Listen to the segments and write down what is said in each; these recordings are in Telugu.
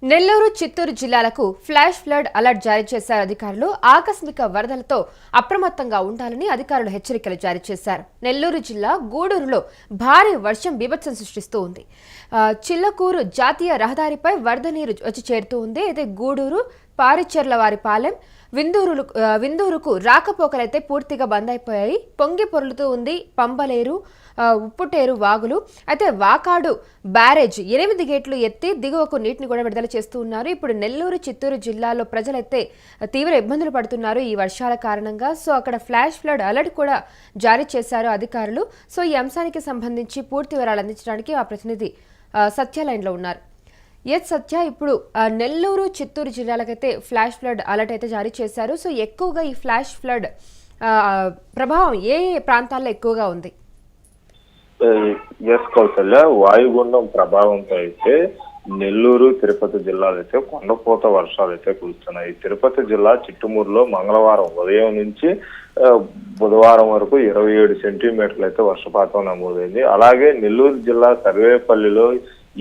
నెల్లూరు, చిత్తూరు జిల్లాలకు ఫ్లాష్ ఫ్లడ్ అలర్ట్ జారీ చేశారు అధికారులు. ఆకస్మిక వరదలతో అప్రమత్తంగా ఉండాలని అధికారులు హెచ్చరికలు జారీ చేశారు. నెల్లూరు జిల్లా గూడూరులో భారీ వర్షం బీభత్సం సృష్టిస్తూ ఉంది. చిల్లకూరు జాతీయ రహదారిపై వరద నీరు వచ్చి చేరుతూ ఉంది. అయితే గూడూరు, పారిచెర్లవారిపాలెం, విందూరుకు రాకపోకలైతే పూర్తిగా బంద్ అయిపోయాయి. పొంగి పొర్లుతూ ఉంది పంబలేరు, ఉప్పుటేరు వాగులు. అయితే వాకాడు బ్యారేజ్ 8 గేట్లు ఎత్తి దిగువకు నీటిని కూడా విడుదల చేస్తూ ఉన్నారు. ఇప్పుడు నెల్లూరు, చిత్తూరు జిల్లాలో ప్రజలైతే తీవ్ర ఇబ్బందులు పడుతున్నారు ఈ వర్షాల కారణంగా. సో అక్కడ ఫ్లాష్ ఫ్లడ్ అలర్ట్ కూడా జారీ చేశారు అధికారులు. సో ఈ అంశానికి సంబంధించి పూర్తి వివరాలు అందించడానికి ఆ ప్రతినిధి సత్య లైన్లో ఉన్నారు. సత్య, ఇప్పుడు నెల్లూరు, చిత్తూరు జిల్లాలకైతే ఫ్లాష్ ఫ్లడ్ అలర్ట్ అయితే జారీ చేశారు. సో ఎక్కువగా ఈ ఫ్లాష్ ఫ్లడ్ ప్రభావం ఏ ప్రాంతాల్లో ఎక్కువగా ఉంది? కౌశల్య, వాయుగుండం ప్రభావంతో అయితే నెల్లూరు, తిరుపతి జిల్లాలో అయితే కొండపోత వర్షాలు అయితే కురుస్తున్నాయి. తిరుపతి జిల్లా చిట్టుమూరులో మంగళవారం ఉదయం నుంచి బుధవారం వరకు 27 సెంటీమీటర్లు అయితే వర్షపాతం నమోదైంది. అలాగే నెల్లూరు జిల్లా సర్వేపల్లిలో,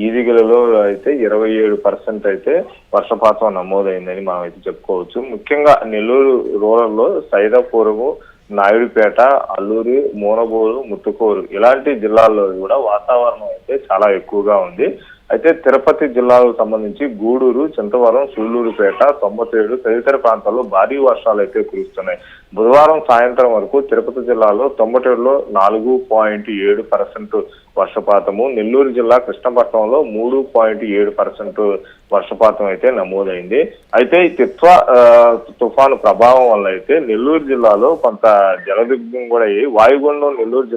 ఈదిగలలో అయితే 27% అయితే వర్షపాతం నమోదైందని మనం అయితే చెప్పుకోవచ్చు. ముఖ్యంగా నెల్లూరు రూరల్లో సైదాపురము, నాయుడుపేట, అల్లూరి, మూనబోలు, ముత్తుకూరు ఇలాంటి జిల్లాల్లో కూడా వాతావరణం అయితే చాలా ఎక్కువగా ఉంది. అయితే తిరుపతి జిల్లాకు సంబంధించి గూడూరు, చింతవరం, సూళ్లూరుపేట, తొమ్మతేడు తదితర ప్రాంతాల్లో భారీ వర్షాలు అయితే కురుస్తున్నాయి. బుధవారం సాయంత్రం వరకు తిరుపతి జిల్లాలో తొమ్మతేడులో 4.7% వర్షపాతము, నెల్లూరు జిల్లా కృష్ణపట్నంలో 3.7% వర్షపాతం అయితే నమోదైంది. అయితే ఈ తుఫాను ప్రభావం వల్ల అయితే నెల్లూరు జిల్లాలో కొంత జలదిగ్భం కూడా అయ్యి వాయుగుండం నెల్లూరు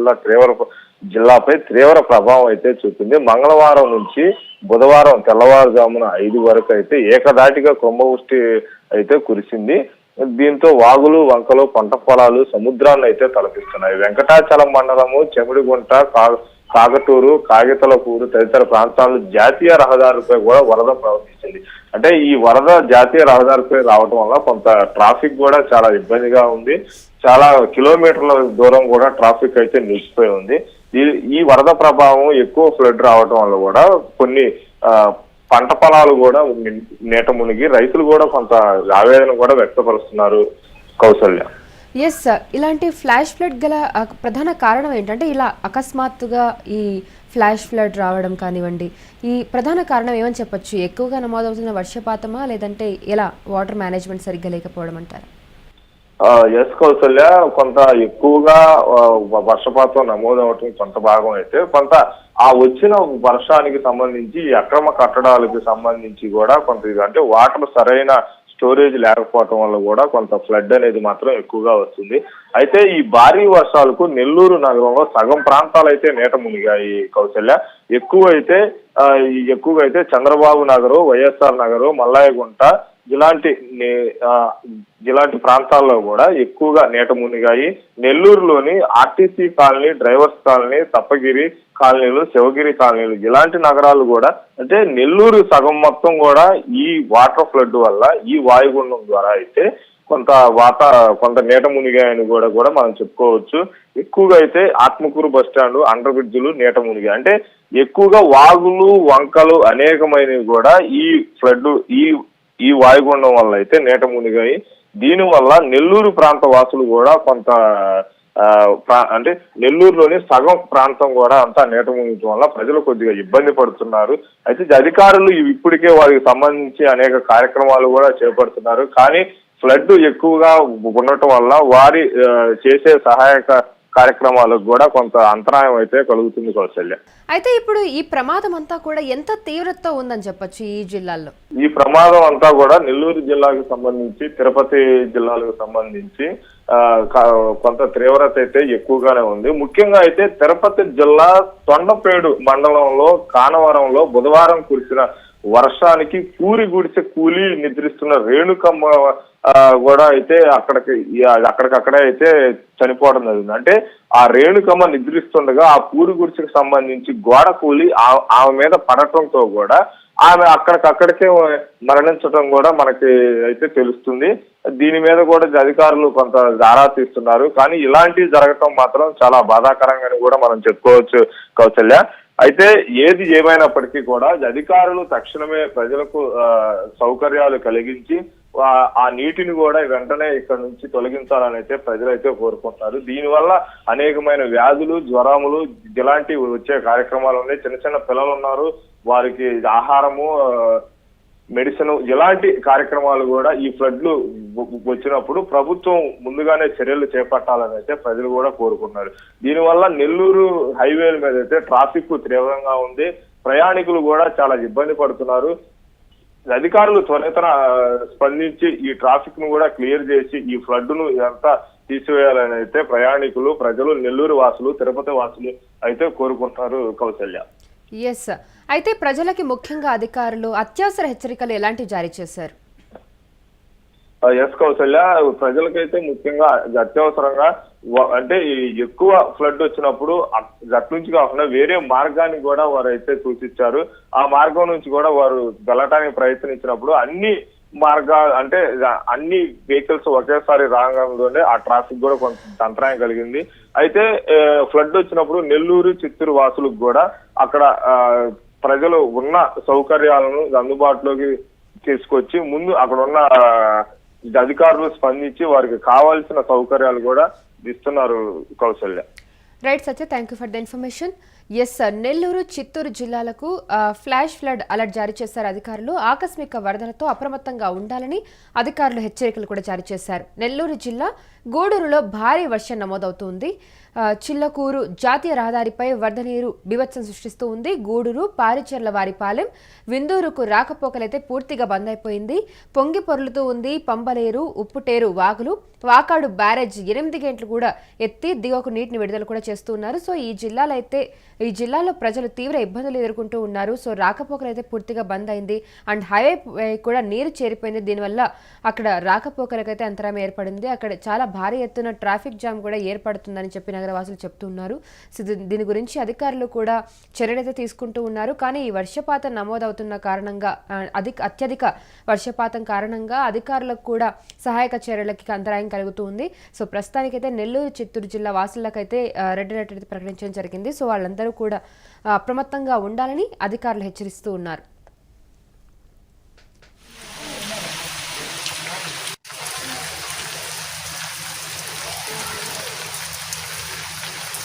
జిల్లాపై తీవ్ర ప్రభావం అయితే చూపింది. మంగళవారం నుంచి బుధవారం తెల్లవారుజామున 5 వరకు అయితే ఏకదాటిగా కుంభవృష్టి అయితే కురిసింది. దీంతో వాగులు, వంకలు, పంట పొలాలు సముద్రాన్ని అయితే తలపిస్తున్నాయి. వెంకటాచలం మండలము, చెమిడిగుంట, కాగటూరు, కాగితలపూరు తదితర ప్రాంతాలు జాతీయ రహదారిపై కూడా వరద ప్రవహించింది. అంటే ఈ వరద జాతీయ రహదారిపై రావడం వల్ల కొంత ట్రాఫిక్ కూడా చాలా ఇబ్బందిగా ఉంది. చాలా కిలోమీటర్ల దూరం కూడా ట్రాఫిక్ అయితే నిలిచిపోయి ఉంది. ఈ వరద ప్రభావం ఎక్కువ ఫ్లడ్ రావడం వల్ల కూడా కొన్ని పంట పొలాలు కూడా నీట మునిగి రైతులు కూడా కొంత ఆవేదన కూడా వ్యక్తపరుస్తున్నారు. కౌశల్య, ఇలాంటి ఫ్లాష్ ఫ్లడ్ గల ప్రధాన కారణం ఏంటంటే ఇలా అకస్మాత్తుగా ఈ ఫ్లాష్ ఫ్లడ్ రావడం కానివ్వండి, ఈ ప్రధాన కారణం ఏమని చెప్పొచ్చు? ఎక్కువగా నమోదవుతున్న వర్షపాతమా, లేదంటే ఎలా వాటర్ మేనేజ్మెంట్ సరిగ్గా లేకపోవడం అంటారా? కౌశల్య, కొంత ఎక్కువగా వర్షపాతం నమోదవటం కొంత భాగం అయితే, కొంత ఆ వచ్చిన వర్షానికి సంబంధించి అక్రమ కట్టడాలకు సంబంధించి కూడా కొంత అంటే వాటర్ సరైన స్టోరేజ్ లేకపోవటం వల్ల కూడా కొంత ఫ్లడ్ అనేది మాత్రం ఎక్కువగా వస్తుంది. అయితే ఈ భారీ వర్షాలకు నెల్లూరు నగరంలో సగం ప్రాంతాలు అయితే నీట మునిగాయి. కౌశల్య, ఎక్కువగా అయితే చంద్రబాబు నగరు, వైఎస్ఆర్ నగరు, మల్లాయగుంట ఇలాంటి ప్రాంతాల్లో కూడా ఎక్కువగా నీట మునిగాయి. నెల్లూరులోని ఆర్టీసీ కాలనీ, డ్రైవర్స్ కాలనీ, తప్పగిరి కాలనీలు, శివగిరి కాలనీలు ఇలాంటి నగరాలు కూడా, అంటే నెల్లూరు సగం మొత్తం కూడా ఈ వాటర్ ఫ్లడ్ వల్ల, ఈ వాయుగుండం ద్వారా అయితే కొంత నీట మునిగాయని కూడా మనం చెప్పుకోవచ్చు. ఎక్కువగా అయితే ఆత్మకూరు బస్టాండ్, అండర్ బ్రిడ్జ్లు నీట మునిగాయి. అంటే ఎక్కువగా వాగులు, వంకలు అనేకమైనవి కూడా ఈ ఫ్లడ్ ఈ వాయుగుండం వల్ల అయితే నీట మునిగాయి. దీనివల్ల నెల్లూరు ప్రాంత వాసులు కూడా కొంత అంటే నెల్లూరులోని సగం ప్రాంతం కూడా అంతా నీట మునిగడం వల్ల ప్రజలు కొద్దిగా ఇబ్బంది పడుతున్నారు. అయితే అధికారులు ఇప్పటికే వారికి సంబంధించి అనేక కార్యక్రమాలు కూడా చేపడుతున్నారు. కానీ ఫ్లడ్ ఎక్కువగా ఉండటం వల్ల వారి చేసే సహాయక కార్యక్రమాలకు కూడా కొంత అంతరాయం అయితే కలుగుతుంది. కౌశల్య, అయితే ఇప్పుడు ఈ ప్రమాదం అంతా కూడా ఎంత తీవ్రత ఉందని చెప్పొచ్చు ఈ జిల్లాల్లో? ఈ ప్రమాదం అంతా కూడా నెల్లూరు జిల్లాకు సంబంధించి, తిరుపతి జిల్లాలకు సంబంధించి కొంత తీవ్రత అయితే ఎక్కువగానే ఉంది. ముఖ్యంగా అయితే తిరుపతి జిల్లా తొండపేడు మండలంలో కానవరంలో బుధవారం కురిసిన వర్షానికి పూరి గుడిసె కూలి నిద్రిస్తున్న రేణుకమ్మ కూడా అయితే అక్కడికక్కడే అయితే చనిపోవడం జరిగింది. అంటే ఆ రేణుకమ్మ నిద్రిస్తుండగా ఆ పూరి గుడిసెకు సంబంధించి గోడ కూలి ఆమె మీద పడటంతో కూడా ఆమె అక్కడికక్కడికే మరణించడం కూడా మనకి అయితే తెలుస్తుంది. దీని మీద కూడా అధికారులు కొంత ఆరా తీస్తున్నారు. కానీ ఇలాంటివి జరగటం మాత్రం చాలా బాధాకరంగా కూడా మనం చెప్పుకోవచ్చు. కౌశల్య, అయితే ఏది ఏమైనప్పటికీ కూడా అధికారులు తక్షణమే ప్రజలకు సౌకర్యాలు కలిగించి ఆ నీటిని కూడా వెంటనే ఇక్కడ నుంచి తొలగించాలని అయితే ప్రజలైతే కోరుకుంటున్నారు. దీనివల్ల అనేకమైన వ్యాధులు, జ్వరములు ఇలాంటివి వచ్చే కార్యక్రమాలు ఉన్నాయి. చిన్న చిన్న పిల్లలు ఉన్నారు, వారికి ఆహారము, మెడిసిన్ ఇలాంటి కార్యక్రమాలు కూడా ఈ ఫ్లడ్లు వచ్చినప్పుడు ప్రభుత్వం ముందుగానే చర్యలు చేపట్టాలని అయితే ప్రజలు కూడా కోరుకున్నారు. దీనివల్ల నెల్లూరు హైవేల మీద అయితే ట్రాఫిక్ తీవ్రంగా ఉంది. ప్రయాణికులు కూడా చాలా ఇబ్బంది పడుతున్నారు. అధికారులు త్వరితన స్పందించి ఈ ట్రాఫిక్ ను కూడా క్లియర్ చేసి ఈ ఫ్లడ్ ను ఎంత తీసివేయాలని అయితే ప్రయాణికులు, ప్రజలు, నెల్లూరు వాసులు, తిరుపతి వాసులు అయితే కోరుకుంటున్నారు. కౌసల్య. ఎస్, అయితే ప్రజలకి ముఖ్యంగా అధికారులు అత్యవసర హెచ్చరికలు ఎలాంటివి జారీ చేశారు? ఎస్ కౌసల్య, ప్రజలకైతే ముఖ్యంగా అత్యవసరంగా అంటే ఎక్కువ ఫ్లడ్ వచ్చినప్పుడు అటు నుంచి కాకుండా వేరే మార్గాన్ని కూడా వారు అయితే సూచించారు. ఆ మార్గం నుంచి కూడా వారు వెళ్ళటానికి ప్రయత్నించినప్పుడు అన్ని మార్గాలు అంటే అన్ని వెహికల్స్ ఒకేసారి రావడంతోనే ఆ ట్రాఫిక్ కూడా కొంత అంతరాయం కలిగింది. అయితే ఫ్లడ్ వచ్చినప్పుడు నెల్లూరు, చిత్తూరు వాసులకు కూడా అక్కడ ప్రజలు ఉన్న సౌకర్యాలను అందుబాటులోకి తీసుకొచ్చి ముందు అక్కడ ఉన్న అధికారులు స్పందించి వారికి కావాల్సిన సౌకర్యాలు కూడా ఇస్తున్నారు. Kausalya. Right Satya, thank you for the information. Yes sir, Nellore, Chittoor జిల్లాలకు ఫ్లాష్ ఫ్లడ్ అలర్ట్ జారీ చేశారు అధికారులు. ఆకస్మిక వరదలతో అప్రమత్తంగా ఉండాలని అధికారులు హెచ్చరికలు కూడా జారీ చేశారు. నెల్లూరు జిల్లా గూడూరులో భారీ వర్షం నమోదవుతుంది. చిల్లకూరు జాతీయ రహదారిపై వరద నీరు బీభత్సం సృష్టిస్తూ ఉంది. గూడూరు, పారిచెర్ల వారిపాలెం, విందూరుకు రాకపోకలైతే పూర్తిగా బంద్ అయిపోయింది. పొంగి పొర్లుతూ ఉంది పంబలేరు, ఉప్పుటేరు వాగులు. వాకాడు బ్యారేజ్ 8 గంటలు కూడా ఎత్తి దిగువకు నీటిని విడుదల కూడా చేస్తున్నారు. సో ఈ జిల్లాలో ప్రజలు తీవ్ర ఇబ్బందులు ఎదుర్కొంటూ ఉన్నారు. సో రాకపోకలు అయితే పూర్తిగా బంద్ అయింది. అండ్ హైవే కూడా నీరు చేరిపోయింది. దీనివల్ల అక్కడ రాకపోకలకైతే అంతరాయం ఏర్పడింది. అక్కడ చాలా భారీ ఎత్తున ట్రాఫిక్ జామ్ కూడా ఏర్పడుతుందని చెప్పి నగరవాసులు చెప్తున్నారు. సో దీని గురించి అధికారులు కూడా చర్యలైతే తీసుకుంటూ ఉన్నారు. కానీ ఈ వర్షపాతం నమోదవుతున్న కారణంగా అత్యధిక వర్షపాతం కారణంగా అధికారులకు కూడా సహాయక చర్యలకి అంతరాయం కలుగుతూ ఉంది. సో ప్రస్తుతానికైతే నెల్లూరు, చిత్తూరు జిల్లా వాసులకైతే రెడ్ అలర్ట్ ప్రకటించడం జరిగింది. సో వాళ్ళందరూ కూడా అప్రమత్తంగా ఉండాలని అధికారులు హెచ్చరిస్తూ ఉన్నారు.